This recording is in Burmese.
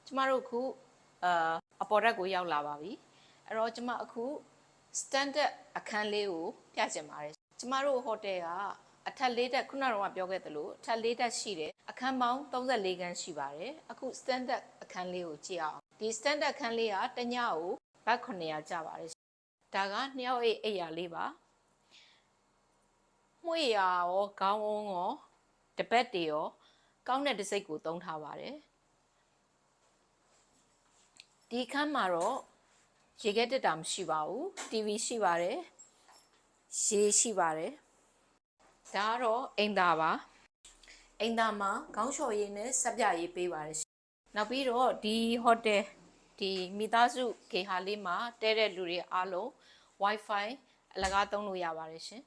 ကျမတို့အခုအပေါ်ရက်ကိုရောက်လာပါပြီအဲ့တော့ကျမအခု standard အခန်းလေးကိုပြချင်ပါတယ်ကျမတို့ဟိုတယ်ကအထက်၄တက်ခုနကတော့ပြောခဲ့သလိုအထက်၄တက်ရှိတယ်အခန်းပေါင်း34ခန်းရှိပါတယ်အခု standard အခန်းလေးကိုကြည့်အောင်ဒီ standard အခန်းလေးကတညကိုဘတ်900ကျပါတယ်ဒါက2ယောက်အိပ်ရာလေးပါမှုရရောခေါင်းအုံးရောတပတ်တွေရောကောင်းတဲ့တစိတ်ကိုသုံးထားပါတယ်ဒီခန်းမှာတော့ရေခဲတက်တာမရှိပါဘူး TV ရှိပါတယ်ရေရှိပါတယ်ဒါကတော့အိမ်သာပါအိမ်သာမှာခေါင်းလျှော်ရည်နဲ့ဆက်ပြရေးပေးပါတယ်နောက်ပြီးတော့ဒီဟိုတယ်ဒီမိသားစုဂေဟာလေးမှာတဲတဲ့လူတွေအားလုံး Wi-Fi အလကားသုံးလို့ရပါတယ်ရှင်